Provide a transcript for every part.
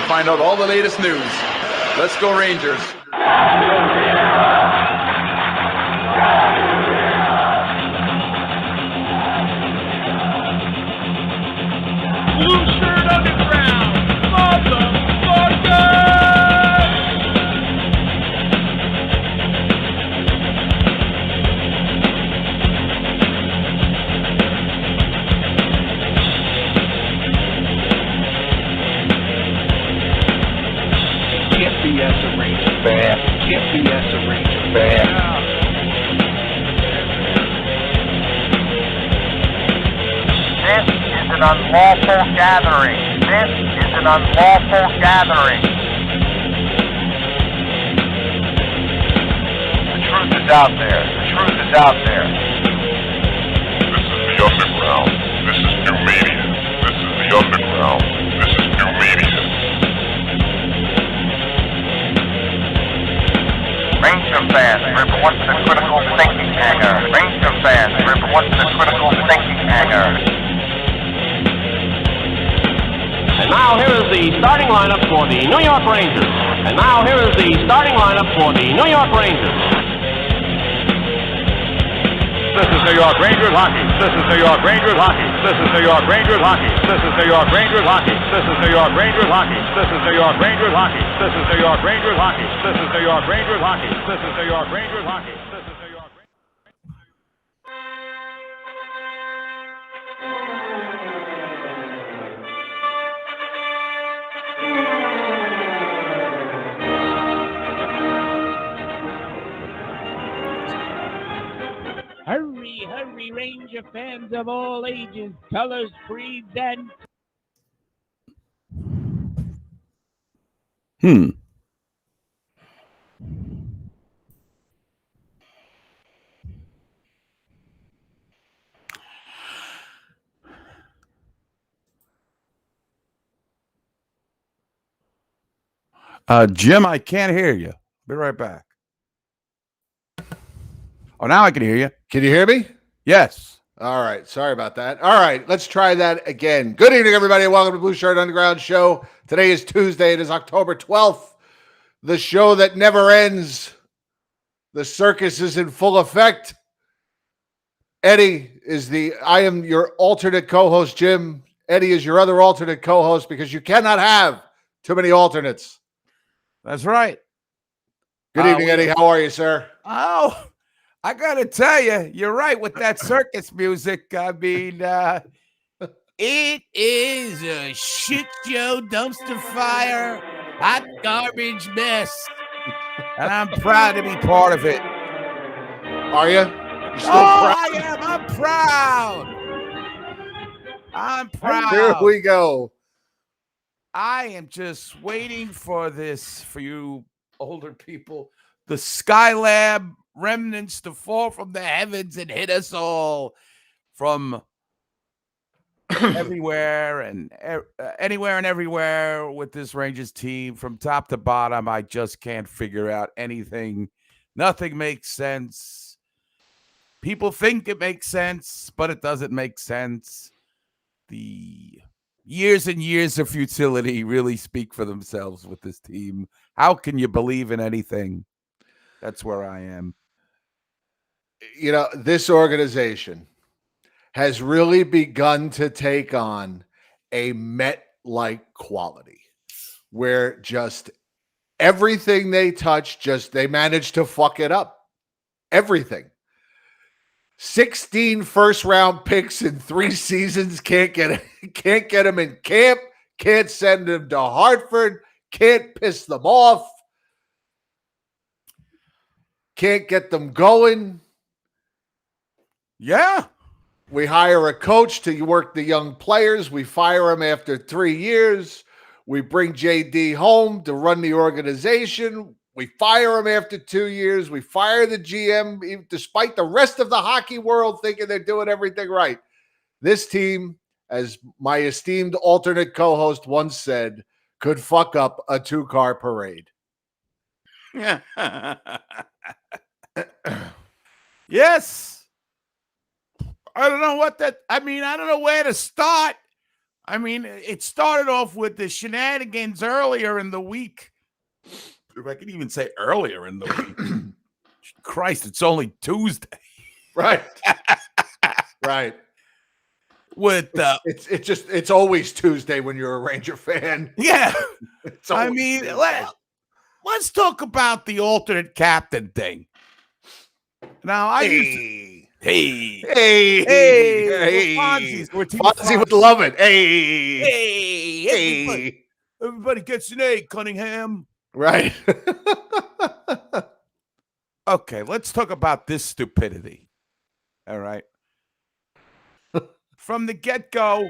find out all the latest news. Let's go Rangers. Blueshirt Underground, motherfucker! Can't BS a Ranger fan. Can't BS a Ranger fan. This is an unlawful gathering. This is an unlawful gathering. The truth is out there. The truth is out there. This is the underground. This is new media. This is the underground. This is new media. Ranger fans, report to the critical thinking hangar. Ranger fans, report to the critical thinking hangar. And now here is the starting lineup for the New York Rangers. And now here is the starting lineup for the New York Rangers. This is New York Rangers hockey. This is New York Rangers hockey. This is New York Rangers hockey. This is New York Rangers hockey. This is New York Rangers hockey. This is New York Rangers hockey. This is New York Rangers hockey. This is New York Rangers hockey. This is New York Rangers hockey. This is New York. Hurry, hurry, Ranger fans of all ages, colors, creeds, and... Jim, I can't hear you. Be right back. Oh, now I can hear you. Can you hear me? Yes. All right. Sorry about that. All right. Let's try that again. Good evening, everybody. Welcome to Blueshirt Underground Show. Today is Tuesday. It is October 12th. The show that never ends. The circus is in full effect. Eddie is I am your alternate co-host, Jim. Eddie is your other alternate co-host because you cannot have too many alternates. That's right. Good evening, Eddie. How are you, sir? Oh, I got to tell you, you're right with that circus music. I mean, it is a shit show, dumpster fire, hot garbage mess. And I'm proud to be part of it. Are you? You're still proud? proud? I am. I'm proud. I'm proud. Here we go. I am just waiting for this, for you older people, the Skylab remnants to fall from the heavens and hit us all from everywhere and anywhere and everywhere with this Rangers team from top to bottom. I just can't figure out anything. Nothing makes sense. People think it makes sense, but it doesn't make sense. The years and years of futility really speak for themselves with this team. How can you believe in anything? That's where I am. You know, this organization has really begun to take on a Met-like quality where just everything they touch, they manage to fuck it up. Everything. 16 first-round picks in 3 seasons, can't get them in camp, can't send them to Hartford, can't piss them off, can't get them going. Yeah. We hire a coach to work the young players. We fire him after 3 years. We bring JD home to run the organization. We fire him after 2 years. We fire the GM, despite the rest of the hockey world thinking they're doing everything right. This team, as my esteemed alternate co-host once said, could fuck up a 2-car parade. Yes. I don't know I don't know where to start. I mean, it started off with the shenanigans earlier in the week. If I can even say earlier in the week. Christ, it's only Tuesday. Right. Right. With it's always Tuesday when you're a Ranger fan. Yeah. I mean, let's talk about the alternate captain thing. Now, Fonzie would love it. Everybody gets an A, Cunningham. Right. Okay, let's talk about this stupidity. All right. From the get-go,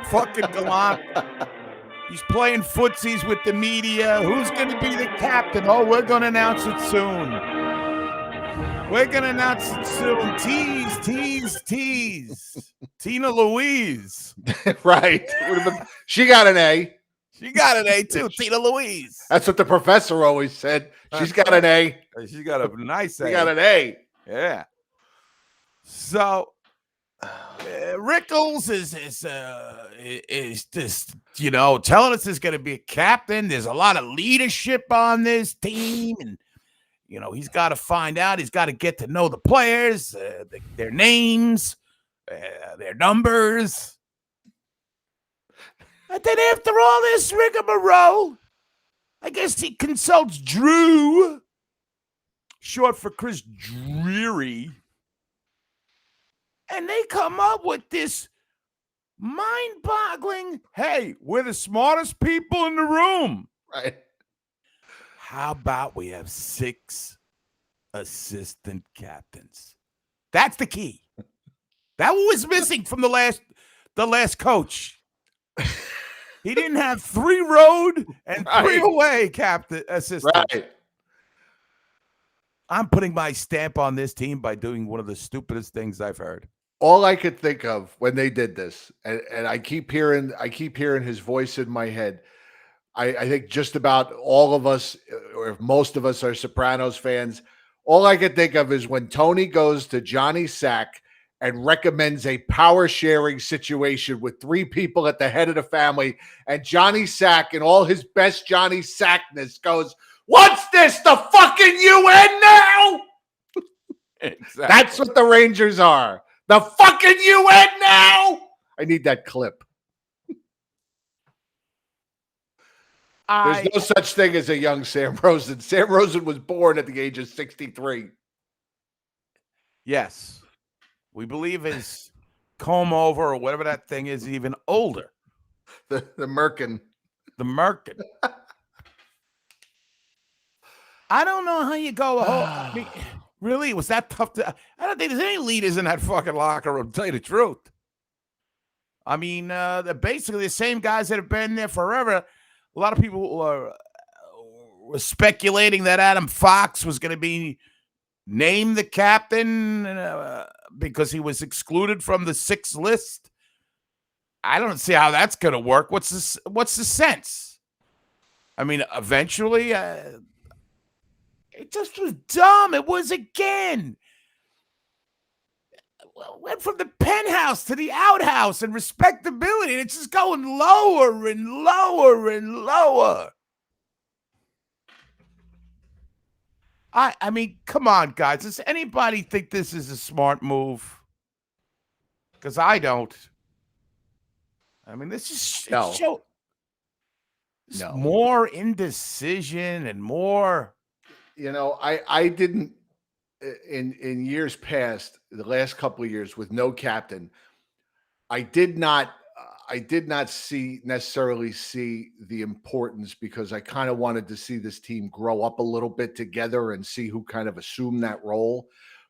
fucking Gallant. He's playing footsies with the media. Who's going to be the captain? Oh, we're going to announce it soon. We're going to announce it soon. Tease. Tina Louise. Right. She got an A. She got an A, too. Tina Louise. That's what the professor always said. She's got an A. She's got a nice A. She got an A. Yeah. So, Rickles is just, telling us there's going to be a captain. There's a lot of leadership on this team. And, he's got to find out. He's got to get to know the players, their names, their numbers. And then after all this rigmarole, I guess he consults Drew, short for Chris Dreary. And they come up with this mind-boggling, hey, we're the smartest people in the room. Right. How about we have 6 assistant captains? That's the key. That was missing from the last coach. He didn't have 3 road and 3 away captain assistants. Right. I'm putting my stamp on this team by doing one of the stupidest things I've heard. All I could think of when they did this, and I keep hearing his voice in my head. I think just about all of us, or most of us, are Sopranos fans. All I could think of is when Tony goes to Johnny Sack and recommends a power sharing situation with 3 people at the head of the family, and Johnny Sack, in all his best Johnny Sackness, goes, "What's this? The fucking UN now?" Exactly. That's what the Rangers are. The fucking UN now. I need that clip. There's no such thing as a young Sam Rosen. Sam Rosen was born at the age of 63. Yes. We believe his comb over or whatever that thing is even older. The Merkin. The Merkin. I don't know how you go. Really? Was that tough to... I don't think there's any leaders in that fucking locker room, to tell you the truth. I mean, they're basically the same guys that have been there forever. A lot of people were speculating that Adam Fox was going to be named the captain because he was excluded from the 6 list. I don't see how that's going to work. What's the sense? I mean, eventually... it just was dumb. It was again. Went from the penthouse to the outhouse and respectability. And it's just going lower and lower and lower. I mean, come on, guys. Does anybody think this is a smart move? Because I don't. I mean, this is more indecision and more... I didn't in years past, the last couple of years with no captain, I did not necessarily see the importance, because I kind of wanted to see this team grow up a little bit together and see who kind of assumed that role.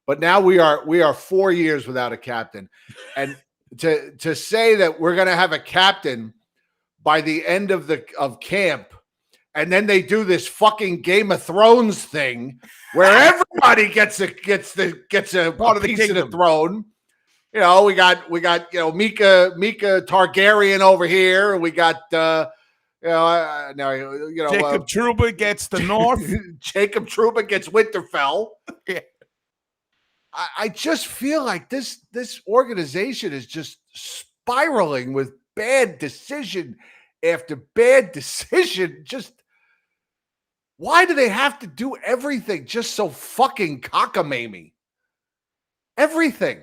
But now we are 4 years without a captain, and to say that we're going to have a captain by the end of camp. And then they do this fucking Game of Thrones thing where everybody gets a piece of the throne. We got Mika Targaryen over here. We got Jacob Trouba gets the North. Jacob Trouba gets Winterfell. Yeah. I just feel like this organization is just spiraling with bad decision after bad decision. Just why do they have to do everything just so fucking cockamamie? Everything.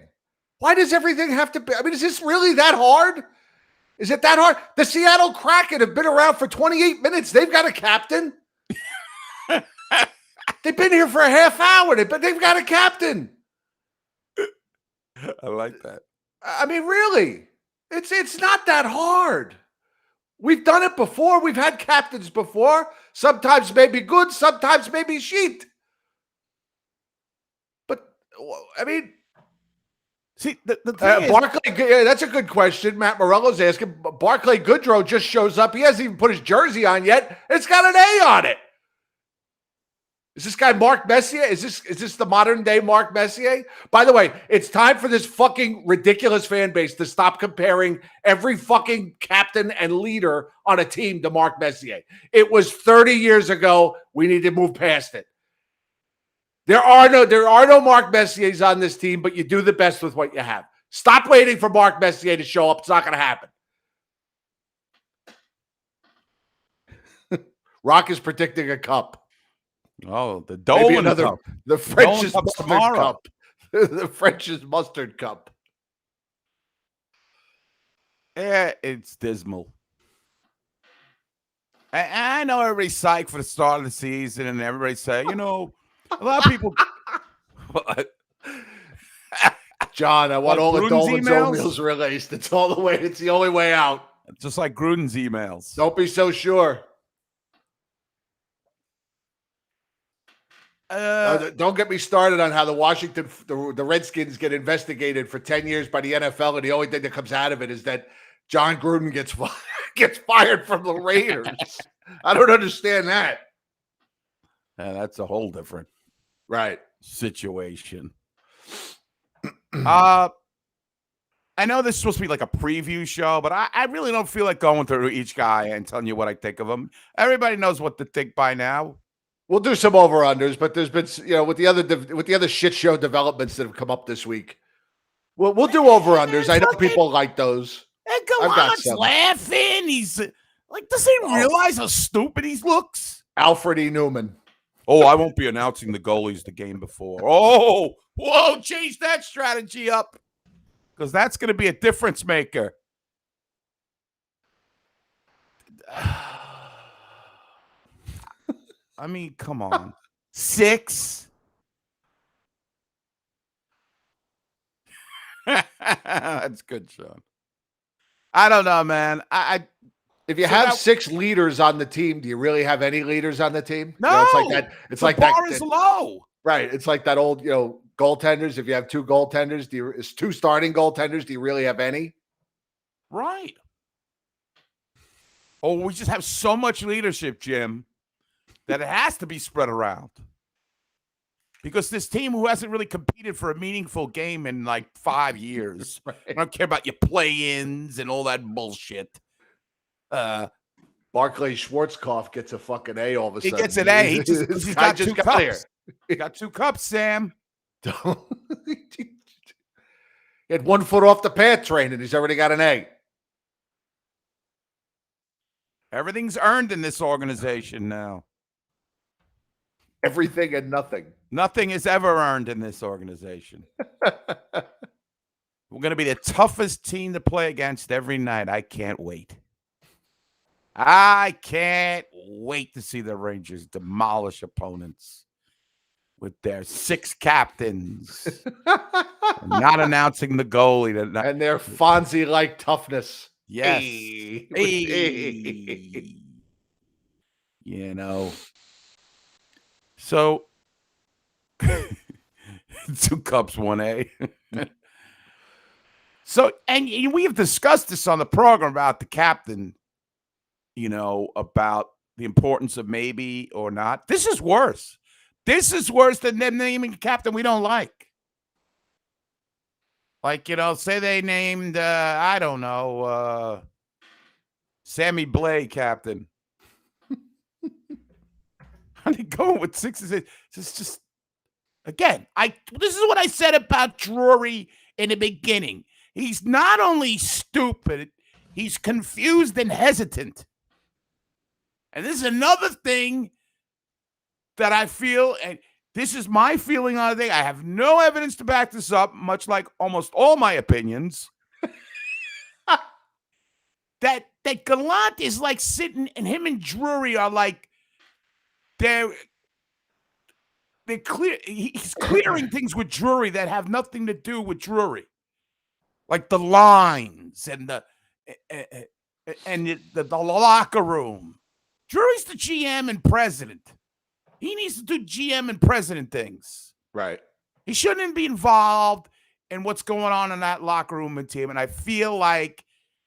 Why does everything have to be? I mean, is this really that hard? Is it that hard? The Seattle Kraken have been around for 28 minutes. They've got a captain. They've been here for a half hour, but they've got a captain. I like that. I mean, really, it's not that hard. We've done it before. We've had captains before. Sometimes maybe good, sometimes maybe shit. But I mean, see, the thing is, Barclay. That's a good question. Matt Morello's asking. Barclay Goodrow just shows up. He hasn't even put his jersey on yet. It's got an A on it. Is this guy Mark Messier? Is this the modern day Mark Messier? By the way, it's time for this fucking ridiculous fan base to stop comparing every fucking captain and leader on a team to Mark Messier. It was 30 years ago. We need to move past it. There are no Mark Messiers on this team, but you do the best with what you have. Stop waiting for Mark Messier to show up. It's not going to happen. Rock is predicting a cup. Oh, the Dolan Cup. The French's Dolan mustard tomorrow. cup. The French's mustard cup. Yeah, it's dismal. I know everybody's psyched for the start of the season, and everybody say, a lot of people. What? John, I want all the Dolan's emails? oatmeals released. It's all the way. It's the only way out. Just like Gruden's emails. Don't be so sure. Don't get me started on how the Redskins get investigated for 10 years by the NFL, and the only thing that comes out of it is that John Gruden gets fired from the Raiders. I don't understand that. That's a whole different situation. I know this is supposed to be like a preview show, but I really don't feel like going through each guy and telling you what I think of him. Everybody knows what to think by now. We'll do some over-unders, but there's been, with the other shit show developments that have come up this week. We'll do over-unders. I know people like those. And Galant's laughing. He's like, does he realize how stupid he looks? Alfred E. Newman. Oh, I won't be announcing the goalies the game before. Oh, whoa, change that strategy up. Because that's going to be a difference maker. I mean, come on. 6? That's good, Sean. I don't know, man. If you have 6 leaders on the team, do you really have any leaders on the team? No. It's like that. It's the like bar that. Is low. Right. It's like that old, goaltenders. If you have 2 goaltenders, is 2 starting goaltenders, do you really have any? Right. Oh, we just have so much leadership, Jim, that it has to be spread around. Because this team who hasn't really competed for a meaningful game in like 5 years, Right. I don't care about your play-ins and all that bullshit. Barclay Schwarzkopf gets a fucking A all of a sudden. He gets an A. He's got 2 cups. He got 2 cups, Sam. He had 1 foot off the path train, and he's already got an A. Everything's earned in this organization now. Everything and nothing. Nothing is ever earned in this organization. We're going to be the toughest team to play against every night. I can't wait. I can't wait to see the Rangers demolish opponents with their 6 captains. Not announcing the goalie. And their Fonzie-like toughness. Yes. Hey. So 2 cups, 1 A. So, and we have discussed this on the program about the captain, about the importance of maybe or not. This is worse. This is worse than them naming a captain we don't like. Like, say they named, I don't know, Sammy Blay captain. How they going with 6 and 6? It's just, again, this is what I said about Drury in the beginning. He's not only stupid, he's confused and hesitant. And this is another thing that I feel, and this is my feeling on the thing. I have no evidence to back this up, much like almost all my opinions. that Gallant is like sitting, and him and Drury are like, they're clear. He's clearing things with Drury that have nothing to do with Drury, like the lines and the locker room. Drury's the GM and president. He needs to do GM and president things. Right. He shouldn't be involved in what's going on in that locker room and team. And I feel like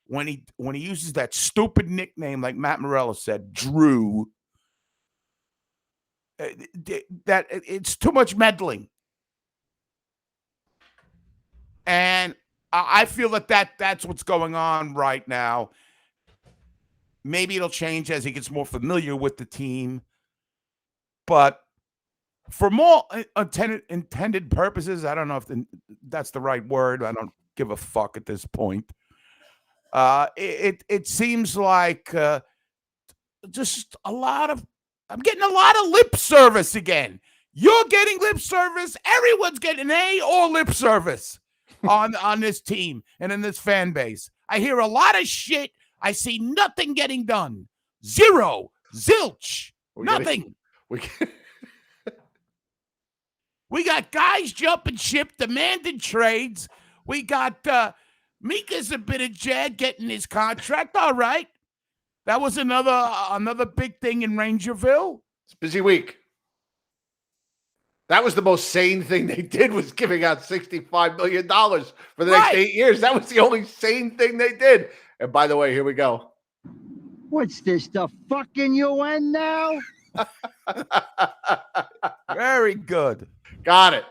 when he uses that stupid nickname, like Matt Morello said, Drew, that it's too much meddling. And I feel that's what's going on right now. Maybe it'll change as he gets more familiar with the team. But for more intended purposes, I don't know if that's the right word. I don't give a fuck at this point. It seems like just I'm getting a lot of lip service again. You're getting lip service. Everyone's getting A or lip service on this team and in this fan base. I hear a lot of shit. I see nothing getting done. Zero. Zilch. Nothing. We got guys jumping ship, demanding trades. We got Mika Zibanejad getting his contract. All right. That was another big thing in Rangerville. It's a busy week. That was the most sane thing they did, was giving out $65 million for the next 8 years. That was the only sane thing they did. And by the way, here we go. What's this, the fucking UN now? Very good. Got it.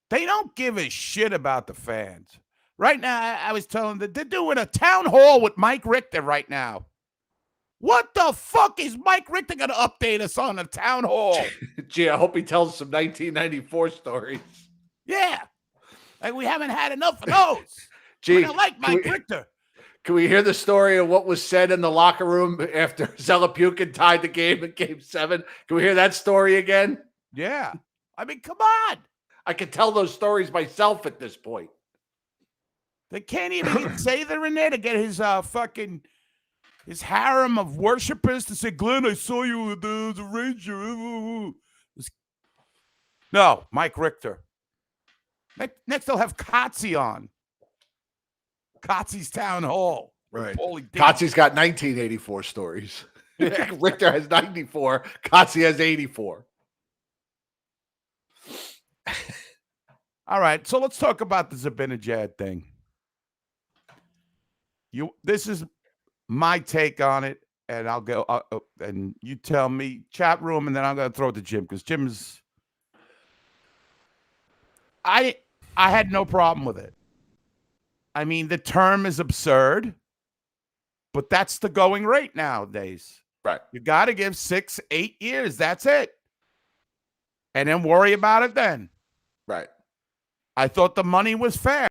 They don't give a shit about the fans. Right now, I was telling them that they're doing a town hall with Mike Richter right now. What the fuck is Mike Richter going to update us on a town hall? Gee, I hope he tells some 1994 stories. Yeah. Like we haven't had enough of those. Gee, I like Mike Richter. Can we hear the story of what was said in the locker room after Zelepukin tied the game in Game 7? Can we hear that story again? Yeah. I mean, come on. I can tell those stories myself at this point. They can't even say they're in there to get his his harem of worshipers to say, Glenn, I saw you with the Ranger. No, Mike Richter. Next they'll have Kotze on. Kotze's Town Hall. Right. Kotze's got 1984 stories. Richter has 94. Kotze has 84. All right, so let's talk about the Zibanejad thing. This is my take on it, and I'll go and you tell me, chat room, and then I'm going to throw it to Jim, because Jim's. I had no problem with it. I mean, the term is absurd, but that's the going rate nowadays. Right. You got to give 6-8 years. That's it. And then worry about it then. Right. I thought the money was fair.